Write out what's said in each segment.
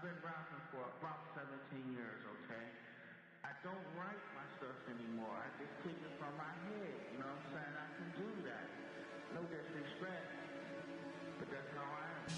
I've been rapping for about 17 years, okay? I don't write my stuff anymore. I just kick it from my head. You know what I'm saying? I can do that. No disrespect, but that's how I am.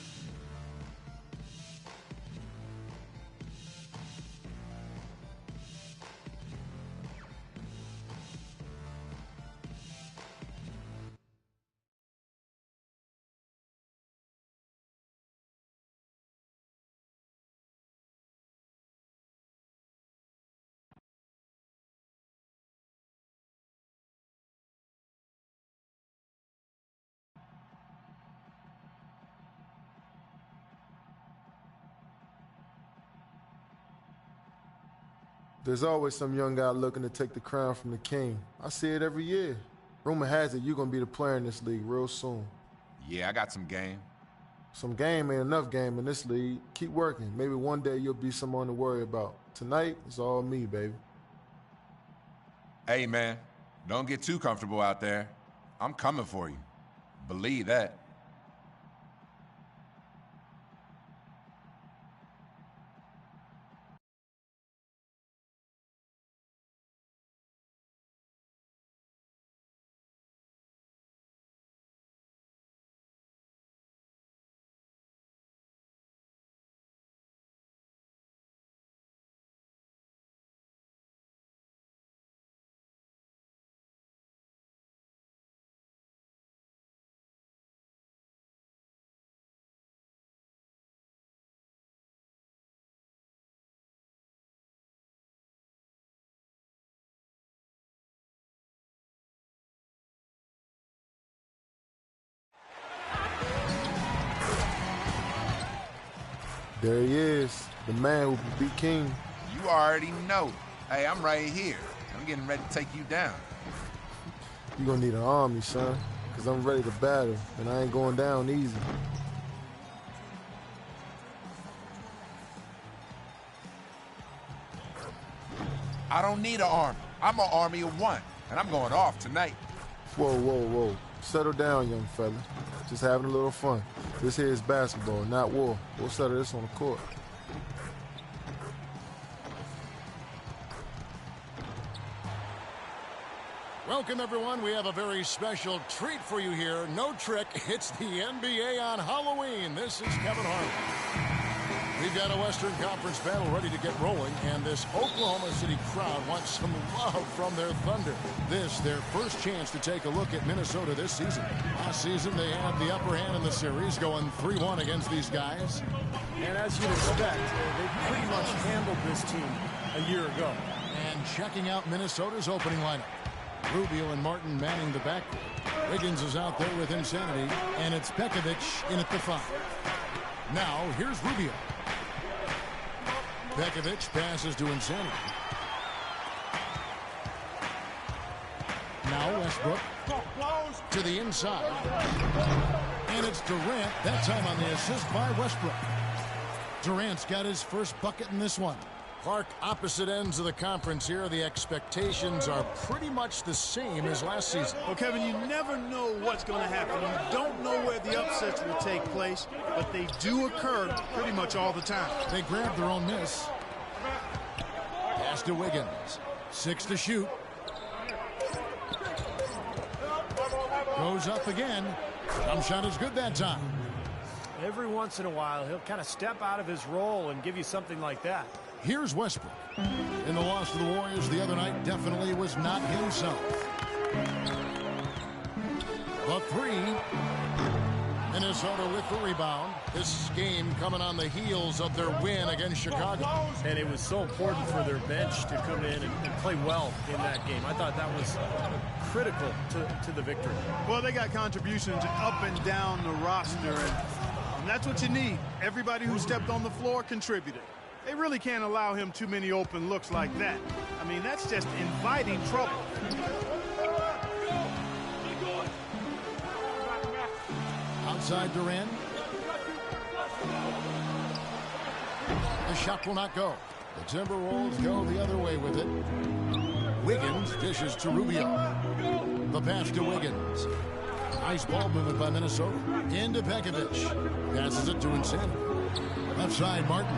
There's always some young guy looking to take the crown from the king. I see it every year. Rumor has it you're gonna be the player in this league real soon. Yeah, I got some game. Some game ain't enough game in this league. Keep working. Maybe one day you'll be someone to worry about. Tonight, it's all me, baby. Hey, man, don't get too comfortable out there. I'm coming for you. Believe that. There he is, the man who will be king. You already know. Hey, I'm right here. I'm getting ready to take you down. You're gonna need an army, son, because I'm ready to battle, and I ain't going down easy. I don't need an army. I'm an army of one, and I'm going off tonight. Whoa, whoa, whoa. Settle down, young fella. Just having a little fun. This here is basketball, not war. We'll settle this on the court. Welcome, everyone. We have a very special treat for you here. No trick, it's the NBA on Halloween. This is Kevin Harlan. We've got a Western Conference battle ready to get rolling, and this Oklahoma City crowd wants some love from their Thunder. This, their first chance to take a look at Minnesota this season. Last season, they had the upper hand in the series, going 3-1 against these guys. And as you'd expect, they pretty much handled this team a year ago. And checking out Minnesota's opening lineup. Rubio and Martin manning the backcourt. Wiggins is out there with Insanity, and it's Pekovic in at the 5. Now, here's Rubio. Pekovic passes to Insanity. Now Westbrook to the inside. And it's Durant, that time on the assist by Westbrook. Durant's got his first bucket in this one. Clark, opposite ends of the conference here. The expectations are pretty much the same as last season. Well, Kevin, you never know what's going to happen. You don't know where the upsets will take place, but they do occur pretty much all the time. They grab their own miss. Pass to Wiggins. 6 to shoot. Goes up again. Jump shot is good that time. Every once in a while, he'll kind of step out of his role and give you something like that. Here's Westbrook. In the loss to the Warriors the other night, definitely was not himself. The 3. Minnesota with the rebound. This game coming on the heels of their win against Chicago. And it was so important for their bench to come in and play well in that game. I thought that was critical to the victory. Well, they got contributions up and down the roster, and that's what you need. Everybody who stepped on the floor contributed. They really can't allow him too many open looks like that. I mean, that's just inviting trouble. Outside Durant. The shot will not go. The Timberwolves go the other way with it. Wiggins dishes to Rubio. The pass to Wiggins. Nice ball movement by Minnesota. Into Pekovic. Passes it to Insanity. Left left side, Martin.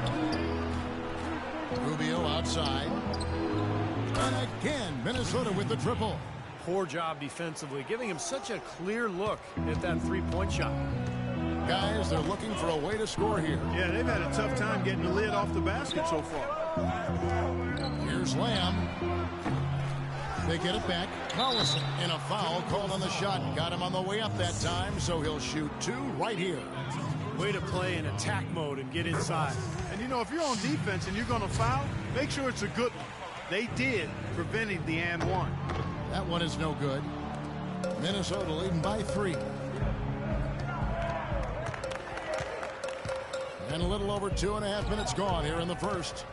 Rubio outside. And again, Minnesota with the triple. Poor job defensively, giving him such a clear look at that three-point shot. Guys, they're looking for a way to score here. Yeah, they've had a tough time getting the lid off the basket so far. Here's Lamb. They get it back. Collison, and a foul called on the shot. Got him on the way up that time, so he'll shoot 2 right here. Way to play in attack mode and get inside. And, you know, if you're on defense and you're going to foul, make sure it's a good one. They did, preventing the and one. That one is no good. Minnesota leading by 3. And a little over 2.5 minutes gone here in the first.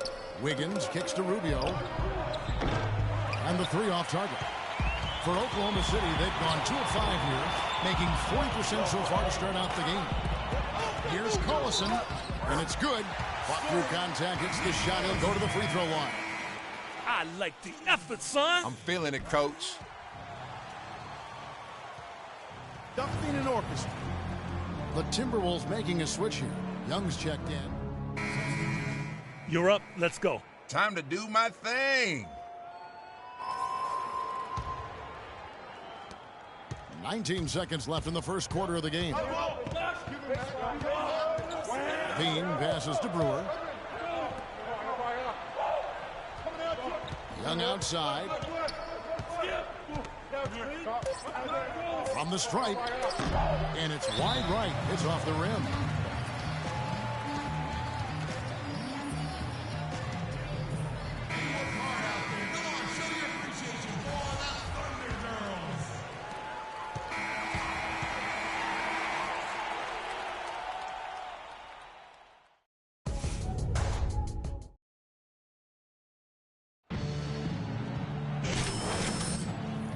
Wiggins kicks to Rubio. And the 3 off target. For Oklahoma City, they've gone 2 of 5 here, making 40% so far to start out the game. Here's Collison, and it's good. Fought through contact, hits the shot, he'll go to the free throw line. I like the effort, son. I'm feeling it, coach. Duffy and orchestra. The Timberwolves making a switch here. Young's checked in. You're up. Let's go. Time to do my thing. 19 seconds left in the first quarter of the game. Bean passes to Brewer. Young outside. From the stripe. And it's wide right. It's off the rim.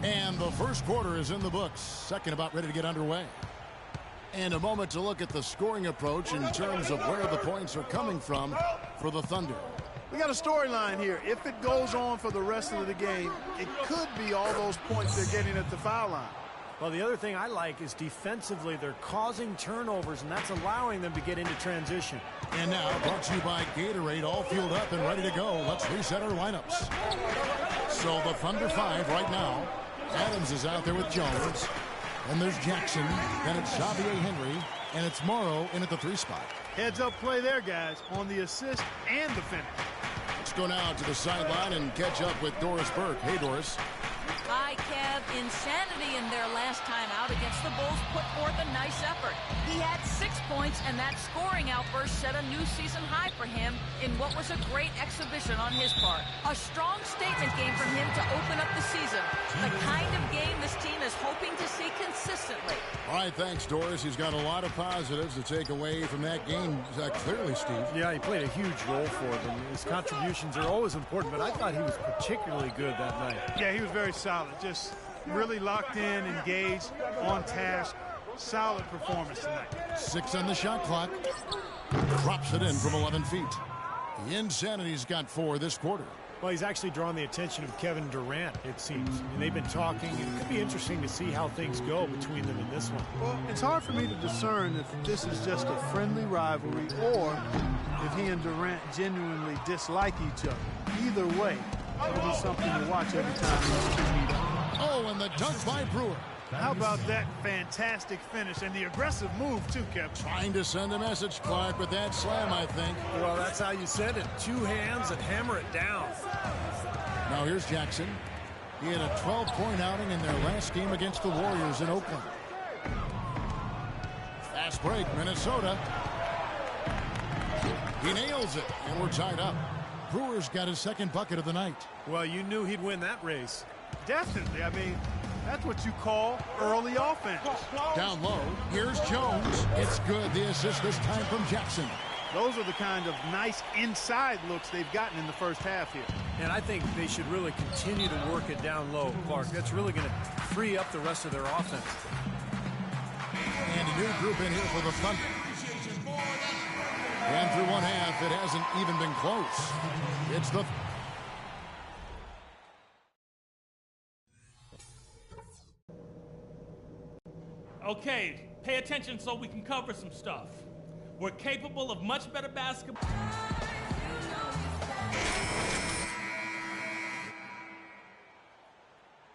And the first quarter is in the books. Second about ready to get underway. And a moment to look at the scoring approach in terms of where the points are coming from for the Thunder. We got a storyline here. If it goes on for the rest of the game, it could be all those points they're getting at the foul line. Well, the other thing I like is defensively they're causing turnovers, and that's allowing them to get into transition. And now, brought to you by Gatorade, all fueled up and ready to go. Let's reset our lineups. So the Thunder 5 right now. Adams is out there with Jones. And there's Jackson. Then it's Xavier Henry. And it's Morrow in at the 3 spot. Heads up play there, guys, on the assist and the finish. Let's go now to the sideline and catch up with Doris Burke. Hey, Doris. Hi, Kev. Insanity in their last time out against the Bulls put forth a nice effort. He had 6 points, and that scoring outburst set a new season high for him in what was a great exhibition on his part. A strong statement game from him to open up the season. The kind of game this team is hoping to see consistently. All right, thanks, Doris. He's got a lot of positives to take away from that game, clearly, Steve. Yeah, he played a huge role for them. His contributions are always important, but I thought he was particularly good that night. Yeah, he was very solid. Just really locked in, engaged, on task. Solid performance tonight. 6 on the shot clock. Drops it in from 11 feet. The Insanity's got 4 this quarter. Well, he's actually drawn the attention of Kevin Durant, it seems. I mean, they've been talking. It could be interesting to see how things go between them in this one. Well, it's hard for me to discern if this is just a friendly rivalry or if he and Durant genuinely dislike each other. Either way, it'll be something to watch every time these two meet up. Oh, and the dunk by Brewer. How about that fantastic finish and the aggressive move, too, Kevin? Trying to send a message, Clark, with that slam, I think. Well, that's how you send it. 2 hands and hammer it down. Now here's Jackson. He had a 12-point outing in their last game against the Warriors in Oakland. Fast break, Minnesota. He nails it, and we're tied up. Brewer's got his 2nd bucket of the night. Well, you knew he'd win that race. Definitely. I mean, that's what you call early offense. Down low, here's Jones. It's good. The assist this time from Jackson. Those are the kind of nice inside looks they've gotten in the first half here. And I think they should really continue to work it down low, Clark. That's really going to free up the rest of their offense. And a new group in here for the Thunder. And through 1 half, it hasn't even been close. It's the... Okay, pay attention so we can cover some stuff. We're capable of much better basketball.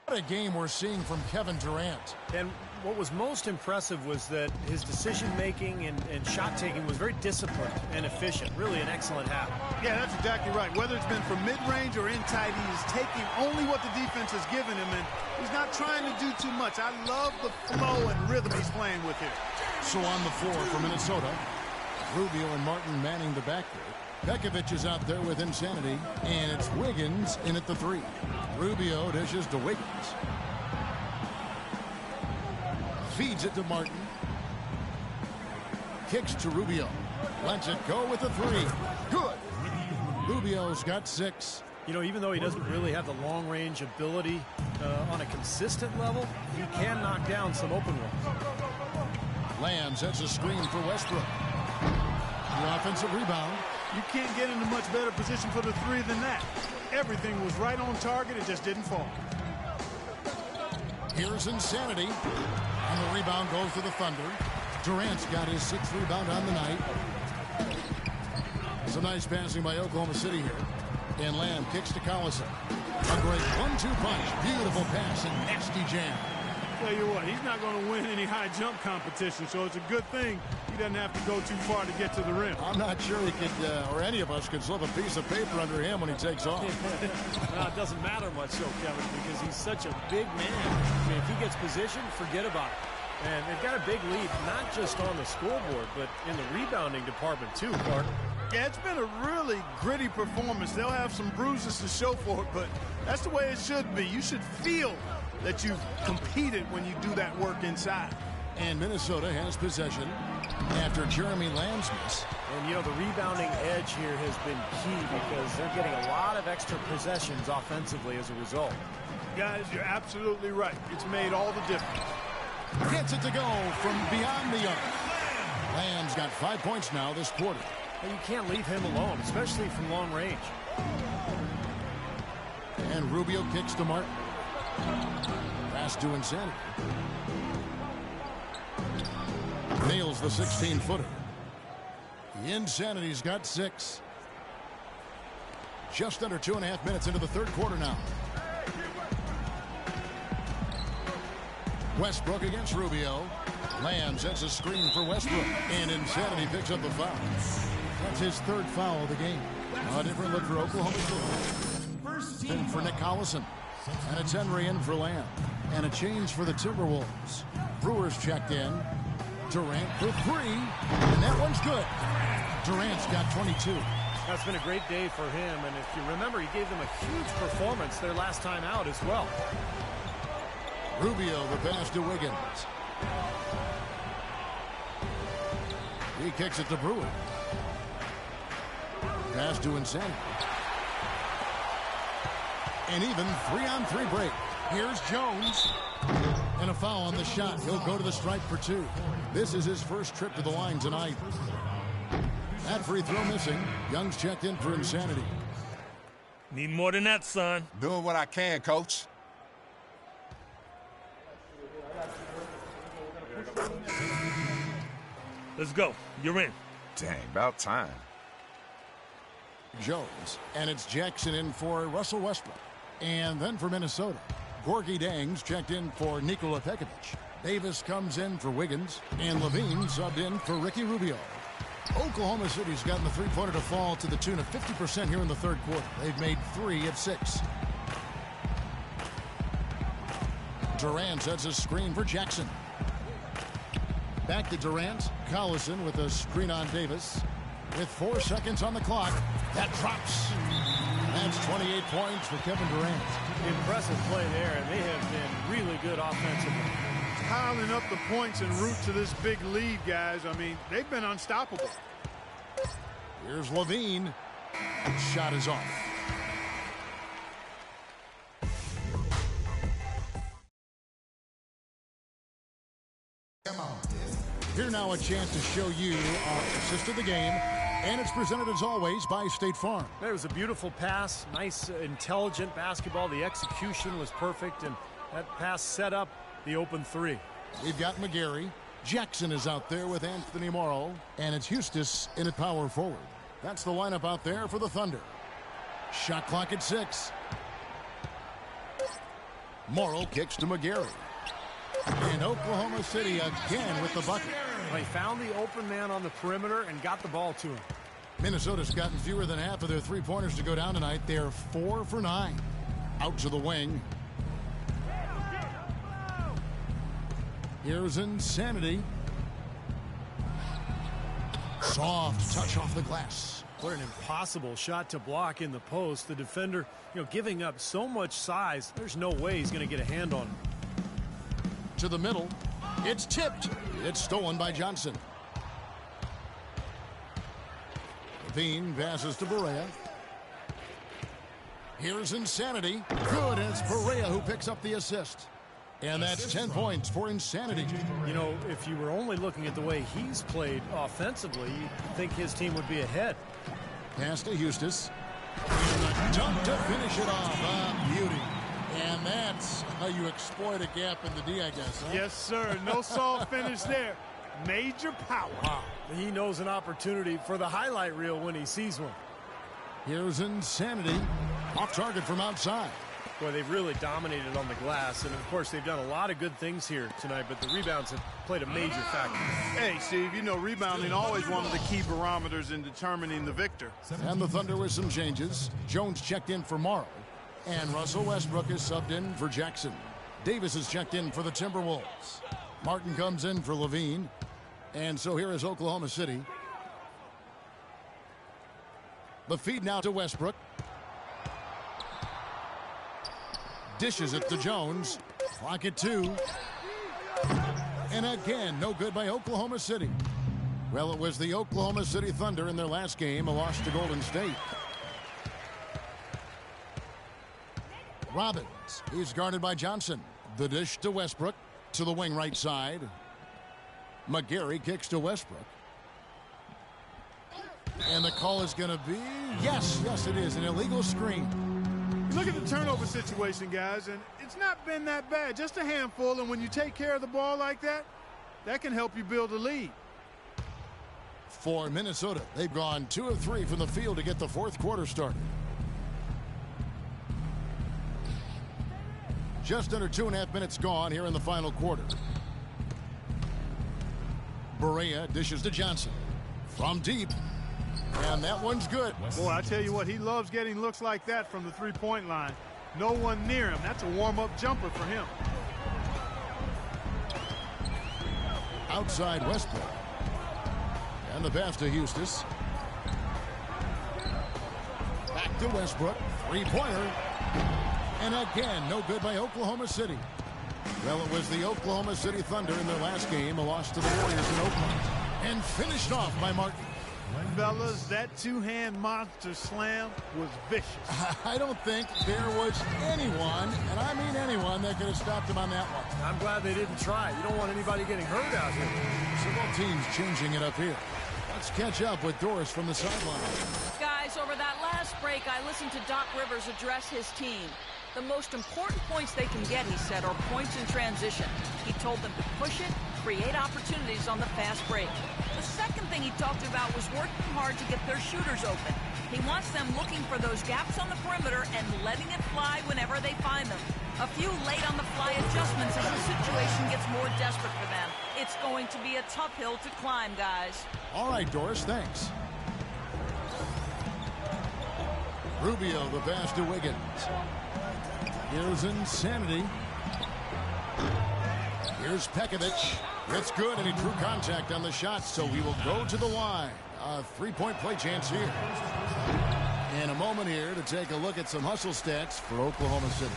What a game we're seeing from Kevin Durant. And what was most impressive was that his decision-making and shot-taking was very disciplined and efficient. Really an excellent half. Yeah, that's exactly right. Whether it's been from mid-range or in tight, he is taking only what the defense has given him, and he's not trying to do too much. I love the flow and rhythm he's playing with here. So on the floor for Minnesota, Rubio and Martin manning the backcourt. Pekovic is out there with Insanity, and it's Wiggins in at the 3. Rubio dishes to Wiggins. Feeds it to Martin. Kicks to Rubio. Lets it go with the 3. Good. Rubio's got 6. You know, even though he doesn't really have the long-range ability on a consistent level, he can knock down some open ones. Lamb sets a screen for Westbrook. The offensive rebound. You can't get into much better position for the 3 than that. Everything was right on target. It just didn't fall. Here's Insanity. And the rebound goes to the Thunder. Durant's got his 6th rebound on the night. Some nice passing by Oklahoma City here. And Lamb kicks to Collison. A great 1-2 punch. Beautiful pass and nasty jam. Tell you what, he's not going to win any high jump competition, so it's a good thing he doesn't have to go too far to get to the rim. I'm not sure he could, or any of us could slip a piece of paper under him when he takes off. No, it doesn't matter much, so Kevin, because he's such a big man. I mean, if he gets positioned, forget about it. And they've got a big lead, not just on the scoreboard, but in the rebounding department too, Clark. Yeah, it's been a really gritty performance. They'll have some bruises to show for it, but that's the way it should be. You should feel that you've competed when you do that work inside. And Minnesota has possession after Jeremy Lamb's miss. And, you know, the rebounding edge here has been key because they're getting a lot of extra possessions offensively as a result. Guys, you're absolutely right. It's made all the difference. Gets it to go from beyond the arc. Lamb's got 5 points now this quarter. Well, you can't leave him alone, especially from long range. And Rubio kicks to Martin. Pass to Insanity. Nails the 16-footer. Insanity's got 6. Just under 2.5 minutes into the third quarter now. Westbrook against Rubio. Lamb sets a screen for Westbrook. And Insanity picks up the foul. That's his 3rd foul of the game. A different look for Oklahoma City. Then for Nick Collison. And it's Henry in for Lamb. And a change for the Timberwolves. Brewers checked in. Durant for 3. And that one's good. Durant's got 22. That's been a great day for him. And if you remember, he gave them a huge performance their last time out as well. Rubio, the pass to Wiggins. He kicks it to Brewer. Pass to Insanity. An even 3-on-3 break. Here's Jones. And a foul on the shot. He'll go to the stripe for 2. This is his first trip to the line tonight. That free throw missing. Young's checked in for Insanity. Need more than that, son. Doing what I can, Coach. Let's go. You're in. Dang, about time. Jones. And it's Jackson in for Russell Westbrook. And then for Minnesota, Gorgie Dang's checked in for Nikola Pekovic. Davis comes in for Wiggins. And Levine subbed in for Ricky Rubio. Oklahoma City's gotten the three-pointer to fall to the tune of 50% here in the third quarter. They've made 3 of 6. Durant sets a screen for Jackson. Back to Durant. Collison with a screen on Davis. With 4 seconds on the clock, that drops. That's 28 points for Kevin Durant. Impressive play there, and they have been really good offensively. Piling up the points en route to this big lead, guys. I mean, they've been unstoppable. Here's Levine. Shot is off. Here now a chance to show you our assist of the game. And it's presented, as always, by State Farm. There was a beautiful pass, nice, intelligent basketball. The execution was perfect, and that pass set up the open 3. We've got McGarry. Jackson is out there with Anthony Morrow, and it's Eustace in at power forward. That's the lineup out there for the Thunder. Shot clock at 6. Morrow kicks to McGarry. And Oklahoma City again with the bucket. They found the open man on the perimeter and got the ball to him. Minnesota's gotten fewer than half of their three-pointers to go down tonight. They're 4 for 9. Out to the wing. Here's Insanity. Soft touch off the glass. What an impossible shot to block in the post. The defender, giving up so much size, there's no way he's going to get a hand on him. To the middle. It's tipped. It's stolen by Johnson. Levine passes to Barea. Here's Insanity. Good. It's Barea who picks up the assist. And that's 10 points for Insanity. If you were only looking at the way he's played offensively, you'd think his team would be ahead. Pass to Eustace. And a dunk to finish it off. Beauty. And that's how you exploit a gap in the D, I guess. Huh? Yes, sir. No soft finish there. Major power. Wow. He knows an opportunity for the highlight reel when he sees one. Here's Insanity. Off target from outside. Boy, they've really dominated on the glass, and of course they've done a lot of good things here tonight, but the rebounds have played a major factor. Hey, Steve, rebounding always one of the key barometers in determining the victor. And the Thunder with some changes. Jones checked in for Morrow, and Russell Westbrook is subbed in for Jackson. Davis is checked in for the Timberwolves. Martin comes in for Levine, and so here is Oklahoma City. The feed now to Westbrook. Dishes it to Jones. Clock at 2. And again, no good by Oklahoma City. Well, it was the Oklahoma City Thunder in their last game, a loss to Golden State. Robbins, he's guarded by Johnson. The dish to Westbrook, to the wing right side. McGarry kicks to Westbrook. And the call is going to be, yes, it is, an illegal screen. Look at the turnover situation, guys, and it's not been that bad. Just a handful, and when you take care of the ball like that, that can help you build a lead. For Minnesota, they've gone 2 of 3 from the field to get the fourth quarter started. Just under 2.5 minutes gone here in the final quarter. Barea dishes to Johnson. From deep. And that one's good. Boy, I tell you what, he loves getting looks like that from the three-point line. No one near him. That's a warm-up jumper for him. Outside Westbrook. And the pass to Eustace. Back to Westbrook. Three-pointer. And again, no good by Oklahoma City. Well, it was the Oklahoma City Thunder in their last game, a loss to the Warriors in Oakland. And finished off by Martin. Fellas, that two-hand monster slam was vicious. I don't think there was anyone, and I mean anyone, that could have stopped him on that one. I'm glad they didn't try. You don't want anybody getting hurt out here. So both teams changing it up here. Let's catch up with Doris from the sideline. Guys, over that last break, I listened to Doc Rivers address his team. The most important points they can get, he said, are points in transition. He told them to push it, create opportunities on the fast break. The second thing he talked about was working hard to get their shooters open. He wants them looking for those gaps on the perimeter and letting it fly whenever they find them. A few late on the fly adjustments as the situation gets more desperate for them. It's going to be a tough hill to climb, guys. All right, Doris, thanks. Rubio, the pass to Wiggins. Here's Insanity. Here's Pekovic. It's good, and he drew contact on the shot, so he will go to the line. A three-point play chance here. And a moment here to take a look at some hustle stats for Oklahoma City.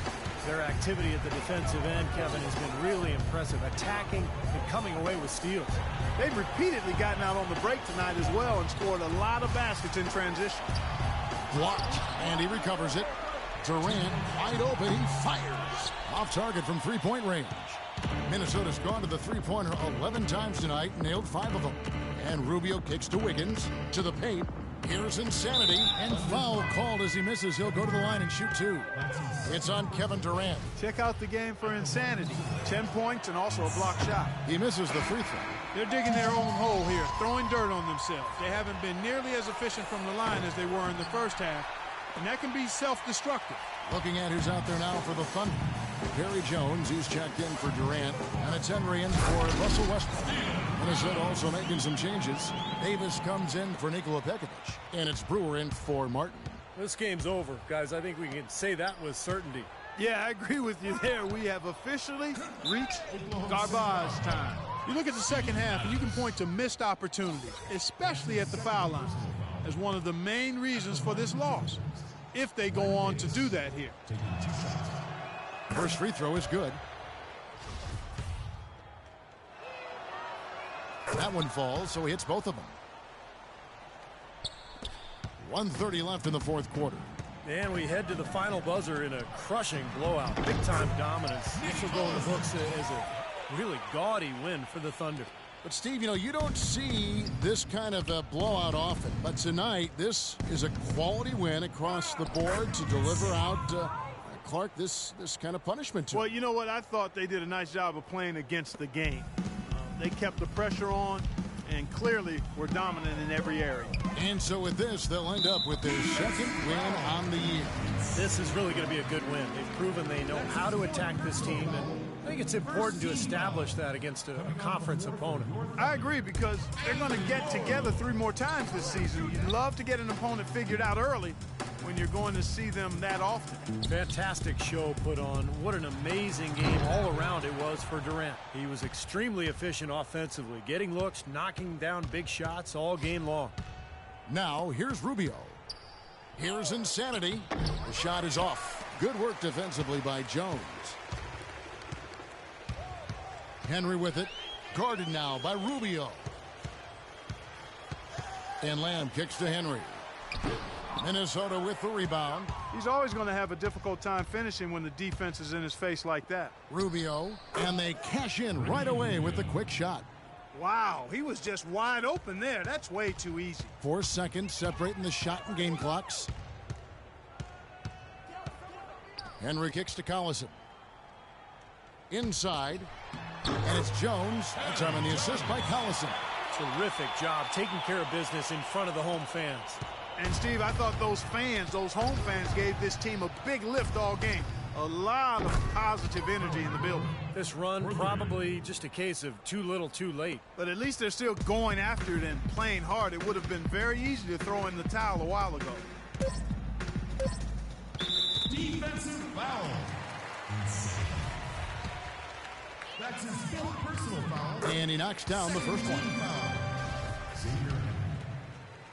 Their activity at the defensive end, Kevin, has been really impressive, attacking and coming away with steals. They've repeatedly gotten out on the break tonight as well and scored a lot of baskets in transition. Blocked, and he recovers it. Durant, wide open, he fires. Off target from three-point range. Minnesota's gone to the three-pointer 11 times tonight, nailed 5 of them. And Rubio kicks to Wiggins, to the paint. Here's Insanity, and foul called as he misses. He'll go to the line and shoot two. It's on Kevin Durant. Check out the game for Insanity. 10 points and also a block shot. He misses the free throw. They're digging their own hole here, throwing dirt on themselves. They haven't been nearly as efficient from the line as they were in the first half, and that can be self-destructive. Looking at who's out there now for the Thunder. Perry Jones, he's checked in for Durant, and it's Henry in for Russell Westbrook. Minnesota also making some changes. Davis comes in for Nikola Pekovic, and it's Brewer in for Martin. This game's over, guys. I think we can say that with certainty. Yeah, I agree with you there. We have officially reached garbage time. You look at the second half, and you can point to missed opportunities, especially at the foul line, as one of the main reasons for this loss, if they go on to do that here. First free throw is good. That one falls, so he hits both of them. 1:30 left in the fourth quarter. And we head to the final buzzer in a crushing blowout. Big-time dominance. This will go in the books as a really gaudy win for the Thunder. But, Steve, you know, you don't see this kind of a blowout often. But tonight, this is a quality win across the board to deliver out, Clark, this kind of punishment to Well, you know what? I thought they did a nice job of playing against the game. They kept the pressure on and clearly were dominant in every area. And so with this, they'll end up with their second win on the year. This is really going to be a good win. They've proven they know how to attack this team, and I think it's important to establish that against a conference opponent. I agree, because they're going to get together 3 more times this season. You'd love to get an opponent figured out early when you're going to see them that often. Fantastic show put on. What an amazing game all around it was for Durant. He was extremely efficient offensively, getting looks, knocking down big shots all game long. Now, here's Rubio. Here's Insanity. The shot is off. Good work defensively by Jones. Henry with it. Guarded now by Rubio. And Lamb kicks to Henry. Minnesota with the rebound. He's always going to have a difficult time finishing when the defense is in his face like that. Rubio, and they cash in right away with the quick shot. Wow, he was just wide open there. That's way too easy. 4 seconds separating the shot and game clocks. Henry kicks to Collison. Inside, and it's Jones. That's on the assist by Collison. Terrific job taking care of business in front of the home fans. And, Steve, I thought those fans, those home fans, gave this team a big lift all game. A lot of positive energy in the building. This run probably just a case of too little too late. But at least they're still going after it and playing hard. It would have been very easy to throw in the towel a while ago. Defensive foul. That's his 4th personal foul. And he knocks down the first one. Xavier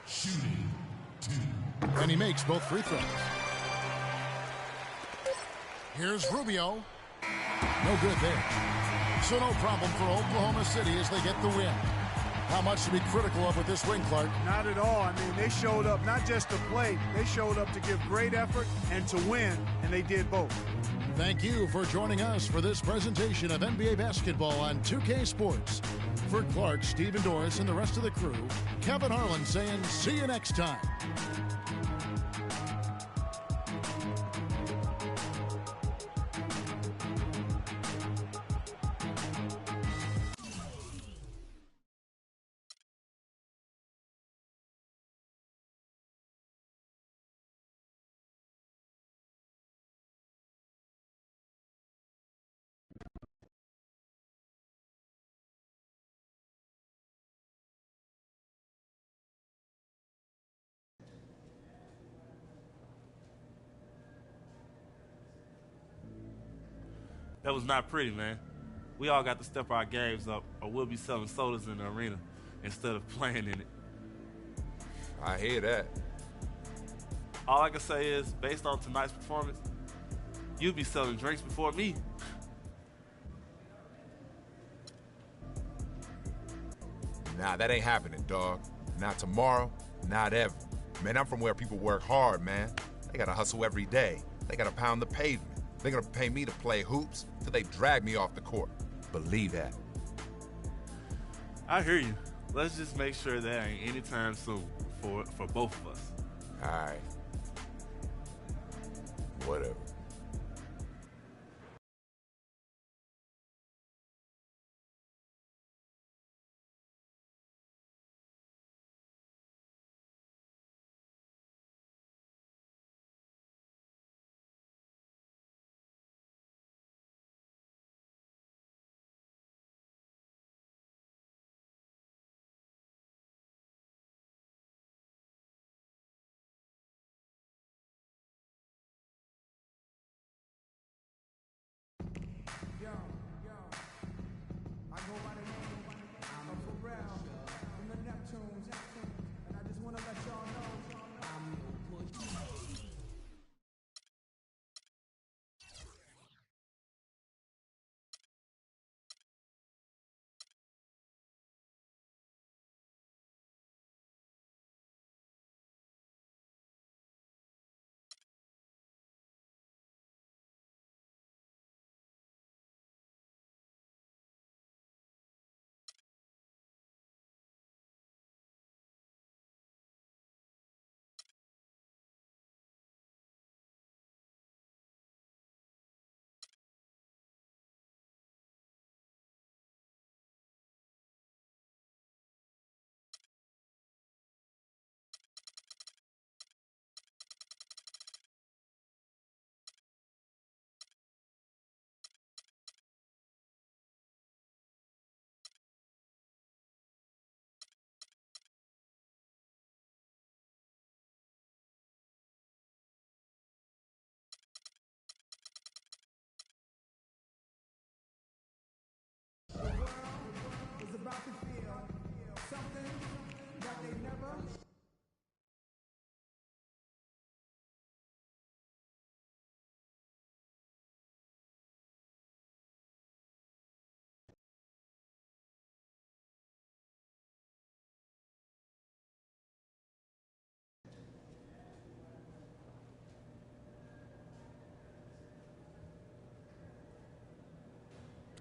shooting 2. And he makes both free throws. Here's Rubio. No good there. So no problem for Oklahoma City as they get the win. How much to be critical of with this win, Clark? Not at all. I mean, they showed up not just to play. They showed up to give great effort and to win, and they did both. Thank you for joining us for this presentation of NBA basketball on 2K Sports. For Clark, Stephen Doris, and the rest of the crew, Kevin Harlan saying see you next time. That was not pretty, man. We all got to step our games up, or we'll be selling sodas in the arena instead of playing in it. I hear that. All I can say is, based on tonight's performance, you'll be selling drinks before me. Nah, that ain't happening, dog. Not tomorrow, not ever. Man, I'm from where people work hard, man. They gotta hustle every day. They gotta pound the pavement. They're gonna pay me to play hoops till they drag me off the court. Believe that. I hear you. Let's just make sure that ain't anytime soon. for both of us. All right. Whatever.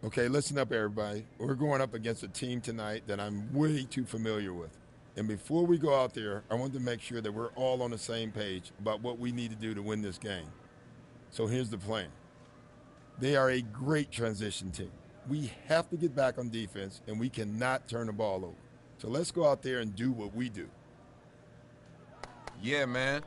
Okay, listen up, everybody. We're going up against a team tonight that I'm way too familiar with. And before we go out there, I want to make sure that we're all on the same page about what we need to do to win this game. So here's the plan. They are a great transition team. We have to get back on defense, and we cannot turn the ball over. So let's go out there and do what we do. Yeah, man.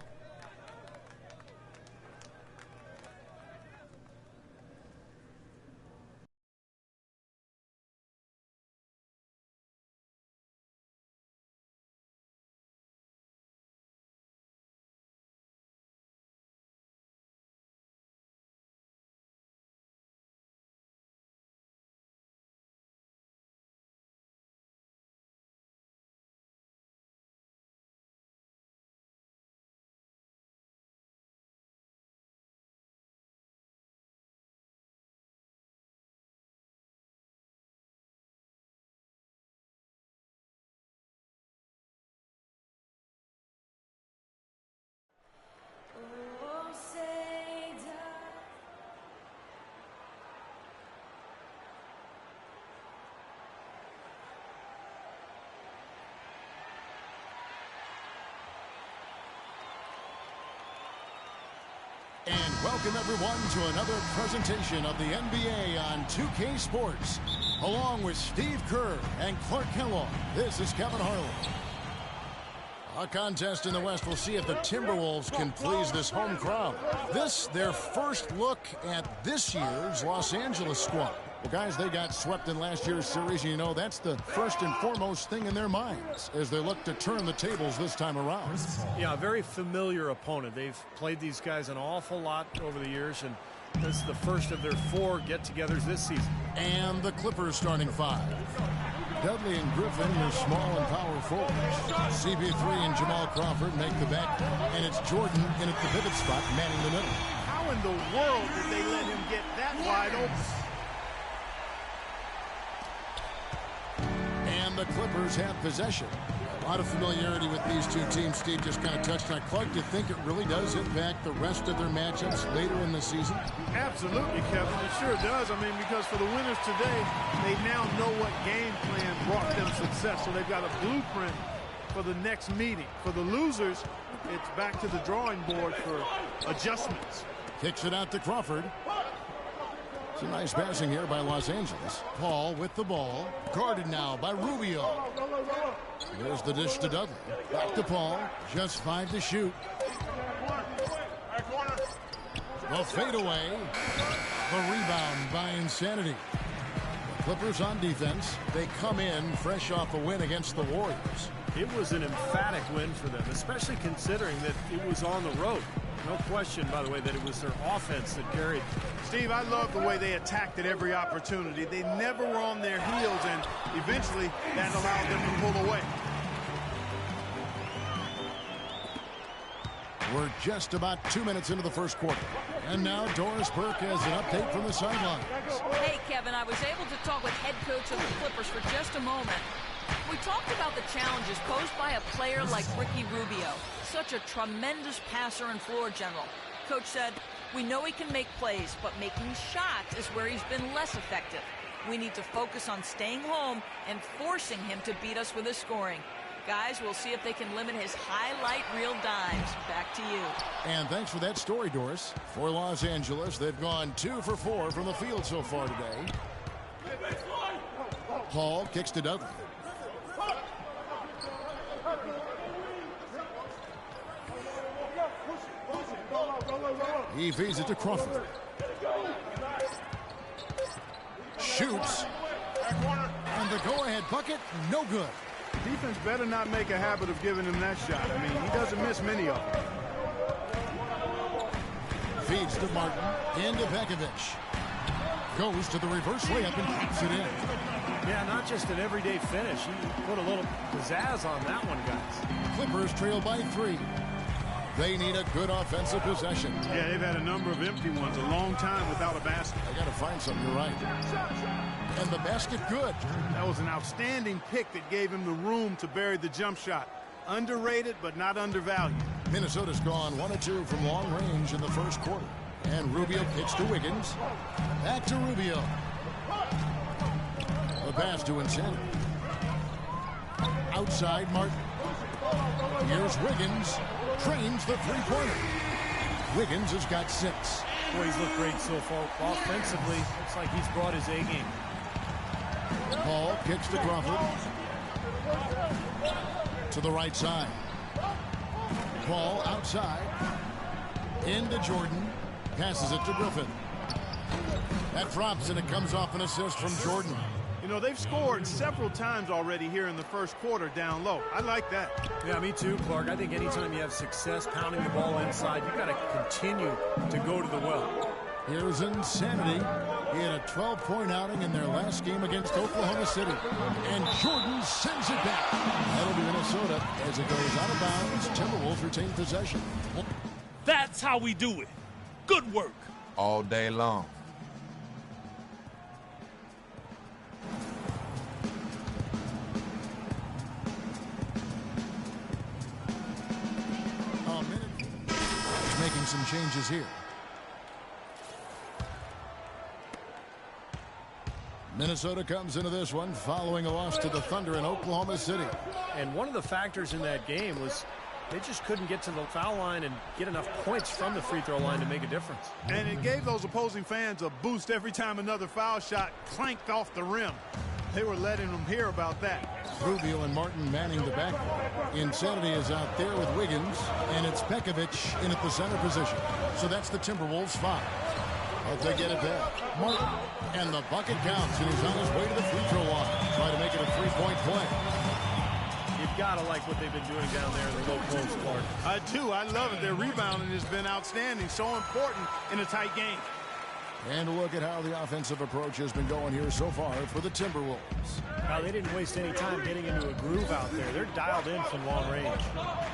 And welcome, everyone, to another presentation of the NBA on 2K Sports. Along with Steve Kerr and Clark Kellogg, this is Kevin Harlan. A contest in the West will see if the Timberwolves can please this home crowd. This, their first look at this year's Los Angeles squad. Well, guys, they got swept in last year's series, and you know that's the first and foremost thing in their minds as they look to turn the tables this time around. Yeah, a very familiar opponent. They've played these guys an awful lot over the years, and this is the first of their 4 get-togethers this season. And the Clippers starting 5. Dudley and Griffin, your small and power forwards. CP3 and Jamal Crawford make the bet, and it's Jordan in at the pivot spot, manning the middle. How in the world did they let him get that wide open? And the Clippers have possession. A lot of familiarity with these two teams. Steve just kind of touched on. Clark, do you think it really does impact the rest of their matchups later in the season? Absolutely, Kevin. It sure does. I mean, because for the winners today, they now know what game plan brought them success. So they've got a blueprint for the next meeting. For the losers, it's back to the drawing board for adjustments. Kicks it out to Crawford. Some nice passing here by Los Angeles. Paul with the ball. Guarded now by Rubio. There's the dish to Dudley. Back to Paul. Just 5 to shoot. The fadeaway. The rebound by Insanity. The Clippers on defense. They come in fresh off a win against the Warriors. It was an emphatic win for them, especially considering that it was on the road. No question, by the way, that it was their offense that carried. Steve, I love the way they attacked at every opportunity. They never were on their heels, and eventually that allowed them to pull away. We're just about 2 minutes into the first quarter. And now Doris Burke has an update from the sidelines. Hey, Kevin, I was able to talk with head coach of the Clippers for just a moment. We talked about the challenges posed by a player like Ricky Rubio, such a tremendous passer and floor general. Coach said, we know he can make plays, but making shots is where he's been less effective. We need to focus on staying home and forcing him to beat us with his scoring. Guys, we'll see if they can limit his highlight reel dimes. Back to you. And thanks for that story, Doris. For Los Angeles, they've gone 2 for 4 from the field so far today. Paul kicks to Dudley. He feeds it to Crawford. Shoots. And the go-ahead bucket, no good. Defense better not make a habit of giving him that shot. I mean, he doesn't miss many of them. Feeds to Martin. Into Bekovic. Goes to the reverse layup and keeps it in. Yeah, not just an everyday finish. He put a little pizzazz on that one, guys. Clippers trail by 3. They need a good offensive possession. Yeah, they've had a number of empty ones, a long time without a basket. They got to find something, you're right. And the basket good. That was an outstanding pick that gave him the room to bury the jump shot. Underrated, but not undervalued. Minnesota's gone 1 of 2 from long range in the first quarter. And Rubio kicks to Wiggins. Back to Rubio. The pass to Insanity. Outside Martin. Here's Wiggins. Trains the three-pointer. Wiggins has got 6. Boy, he's looked great so far. Offensively, looks like he's brought his A-game. Paul kicks to Crawford. To the right side. Paul outside. Into Jordan. Passes it to Griffin. That drops and it comes off an assist from Jordan. You know, they've scored several times already here in the first quarter down low. I like that. Yeah, me too, Clark. I think anytime you have success pounding the ball inside, you've got to continue to go to the well. Here's Insanity. He had a 12-point outing in their last game against Oklahoma City. And Jordan sends it back. That'll be Minnesota as it goes out of bounds. Timberwolves retain possession. That's how we do it. Good work. All day long. Making some changes here. Minnesota comes into this one following a loss to the Thunder in Oklahoma City. And one of the factors in that game was they just couldn't get to the foul line and get enough points from the free throw line to make a difference. And it gave those opposing fans a boost every time another foul shot clanked off the rim. They were letting them hear about that. Rubio and Martin manning the back. Insanity is out there with Wiggins, and it's Bekovic in at the center position. So that's the Timberwolves' 5. But they get it back. Martin, and the bucket counts, and he's on his way to the free throw line. Try to make it a 3-point play. You've got to like what they've been doing down there in the low post, Clark. I do. I love it. Their rebounding has been outstanding. So important in a tight game. And a look at how the offensive approach has been going here so far for the Timberwolves. Now, they didn't waste any time getting into a groove out there. They're dialed in from long range.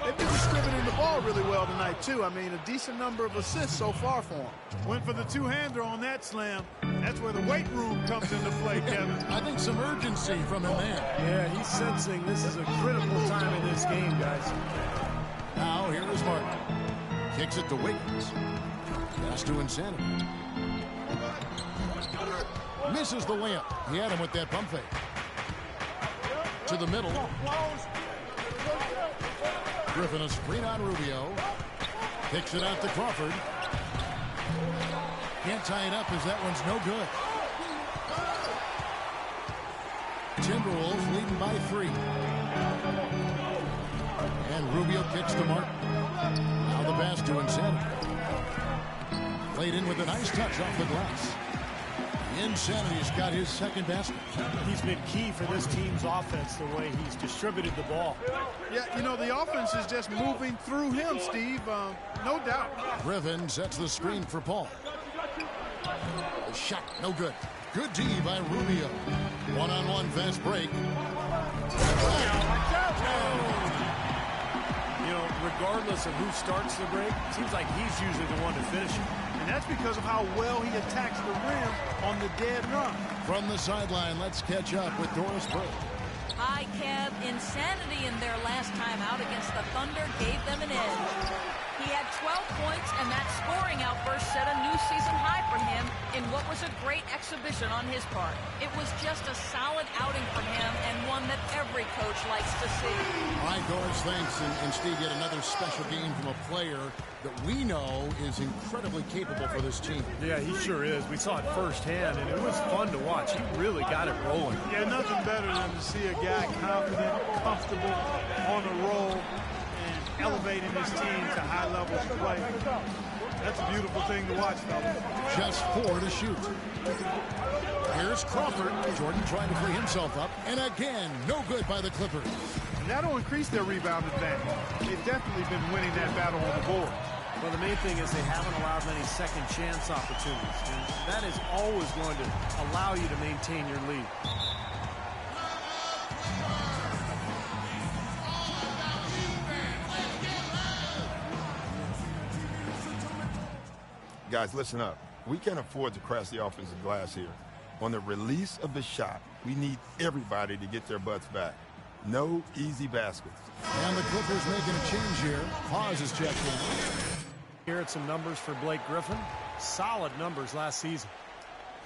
They've been distributing the ball really well tonight, too. I mean, a decent number of assists so far for them. Went for the two-hander on that slam. That's where the weight room comes into play, Kevin. I think some urgency from him there. Yeah, he's sensing this is a critical time in this game, guys. Now, here is Martin. Kicks it to Wiggins. Pass to Insanity. Misses the layup. He had him with that pump fake. To the middle. Griffin a screen on Rubio. Kicks it out to Crawford. Can't tie it up as that one's no good. Timberwolves leading by 3. And Rubio kicks to Martin. Now the pass to Insanity. Played in with a nice touch off the glass. Insanity's got his second basket. He's been key for this team's offense, the way he's distributed the ball. Yeah, you know, the offense is just moving through him, Steve. No doubt. Griffin sets the screen for Paul. The shot, no good. Good D by Rubio. One-on-one fast break. You know, regardless of who starts the break, it seems like he's usually the one to finish it. And that's because of how well he attacks the rim on the dead run. From the sideline, let's catch up with Doris Burke. Hi, Kev. Insanity in their last time out against the Thunder gave them an edge. He had 12 points, and that scoring outburst set a new season high for him in what was a great exhibition on his part. It was just a solid outing for him and one that every coach likes to see. All right, Doris, thanks. And Steve, yet another special game from a player that we know is incredibly capable for this team. Yeah, he sure is. We saw it firsthand, and it was fun to watch. He really got it rolling. Yeah, nothing better than to see a guy confident, comfortable, on a roll, and elevating his team to high levels of play. That's a beautiful thing to watch, fellas. Just 4 to shoot. Here's Crawford. Jordan trying to free himself up. And again, no good by the Clippers. And that'll increase their rebound advantage. They've definitely been winning that battle on the board. Well, the main thing is they haven't allowed many second chance opportunities. And that is always going to allow you to maintain your lead. Guys, listen up. We can't afford to crash the offensive glass here. On the release of the shot, we need everybody to get their butts back. No easy baskets. And the Clippers making a change here. Pause is checked in. Here at some numbers for Blake Griffin. Solid numbers last season.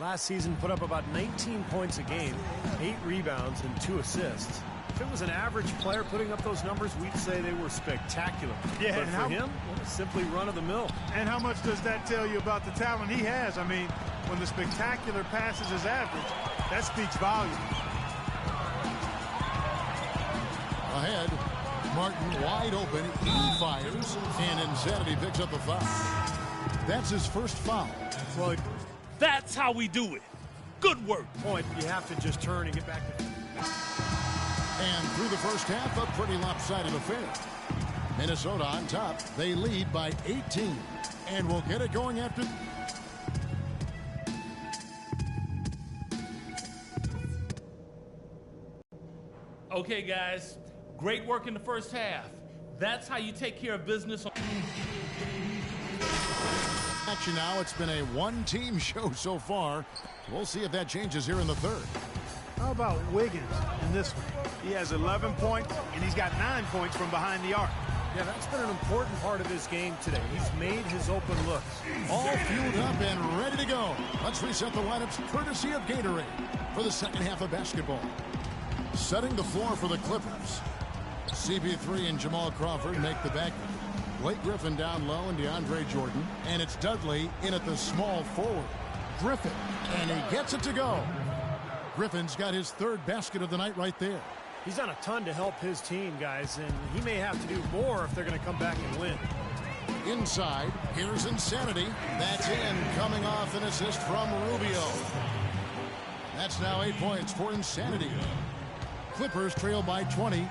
Last season put up about 19 points a game, 8 rebounds, and 2 assists. If it was an average player putting up those numbers, we'd say they were spectacular. Yeah, but for him, simply run-of-the-mill. And how much does that tell you about the talent he has? I mean, when the spectacular passes his average, that speaks volumes. Ahead, Martin wide open. He fires, and Insanity picks up a foul. That's his first foul. Well, that's how we do it. Good work. Point, you have to just turn and get back to... And through the first half, a pretty lopsided affair. Minnesota on top. They lead by 18. And we'll get it going after... Okay, guys. Great work in the first half. That's how you take care of business. Action now. It's been a one-team show so far. We'll see if that changes here in the third. How about Wiggins in this one? He has 11 points, and he's got 9 points from behind the arc. Yeah, that's been an important part of his game today. He's made his open looks. All fueled up and ready to go. Let's reset the lineups courtesy of Gatorade for the second half of basketball. Setting the floor for the Clippers. CP3 and Jamal Crawford make the backcourt. Blake Griffin down low and DeAndre Jordan. And it's Dudley in at the small forward. Griffin, and he gets it to go. Griffin's got his third basket of the night right there. He's done a ton to help his team, guys, and he may have to do more if they're going to come back and win. Inside, here's Insanity. That's in, coming off an assist from Rubio. That's now 8 points for Insanity. Clippers trail by 20.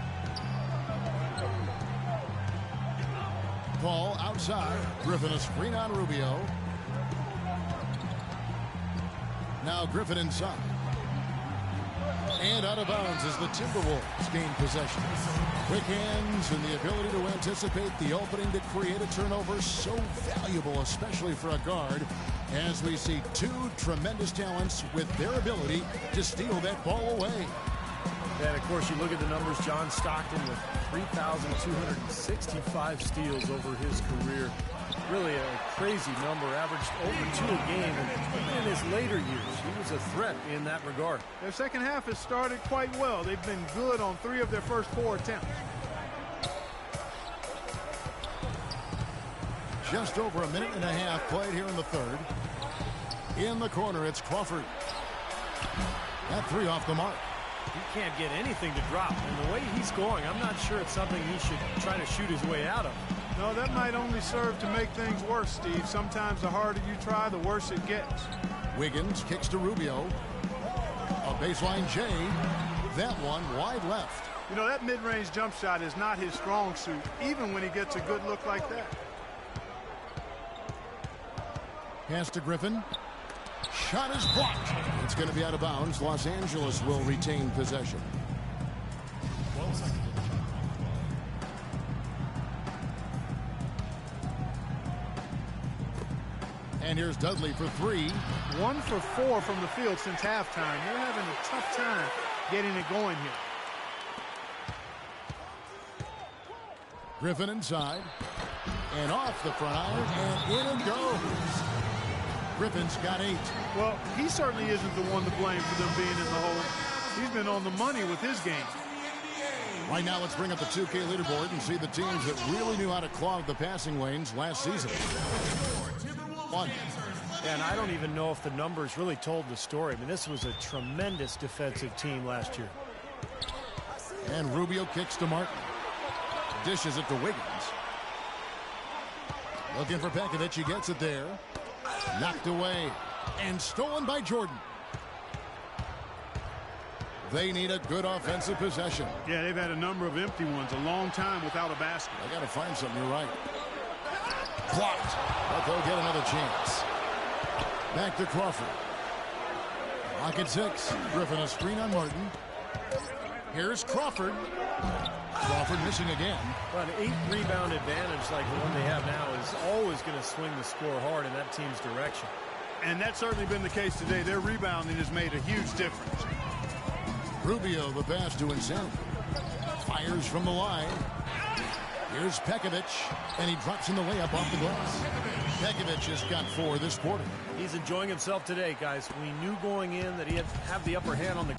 Paul outside. Griffin a screen on Rubio. Now Griffin inside. And out of bounds as the Timberwolves gain possession. Quick hands and the ability to anticipate the opening to create a turnover, so valuable, especially for a guard, as we see 2 tremendous talents with their ability to steal that ball away. And, of course, you look at the numbers. John Stockton with 3,265 steals over his career. Really a crazy number, averaged over 2 a game. And even in his later years, he was a threat in that regard. Their second half has started quite well. They've been good on 3 of their first 4 attempts. just over a minute and a half played here in the third. In the corner, it's Crawford. That three off the mark. He can't get anything to drop. And the way he's scoring, I'm not sure it's something he should try to shoot his way out of. No, that might only serve to make things worse, Steve. Sometimes the harder you try, the worse it gets. Wiggins kicks to Rubio. A baseline J. That one wide left. You know, that mid-range jump shot is not his strong suit, even when he gets a good look like that. Pass to Griffin. Shot is blocked. It's going to be out of bounds. Los Angeles will retain possession. 12 seconds. And here's Dudley for three. 1 for 4 from the field since halftime. They're having a tough time getting it going here. Griffin inside. And off the front iron. And in it goes. Griffin's got 8. Well, he certainly isn't the one to blame for them being in the hole. He's been on the money with his game. Right now, let's bring up the 2K leaderboard and see the teams that really knew how to clog the passing lanes last season. 1. And I don't even know if the numbers really told the story. I mean, this was a tremendous defensive team last year. And Rubio kicks to Martin. Dishes it to Wiggins. Looking for Pekovic. He gets it there. Knocked away. And stolen by Jordan. They need a good offensive possession. Yeah, they've had a number of empty ones. A long time without a basket. I got to find something. You're right. Blocked. But they'll get another chance. Back to Crawford. Lock at 6. Griffin a screen on Martin. Here's Crawford. Crawford missing again. Well, an 8-rebound advantage like the one they have now is always going to swing the score hard in that team's direction. And that's certainly been the case today. Their rebounding has made a huge difference. Rubio, the pass to Insanity. Fires from the line. Here's Pekovic, and he drops in the layup off the glass. Pekovic has got 4 this quarter. He's enjoying himself today, guys. We knew going in that he'd have the upper hand on the...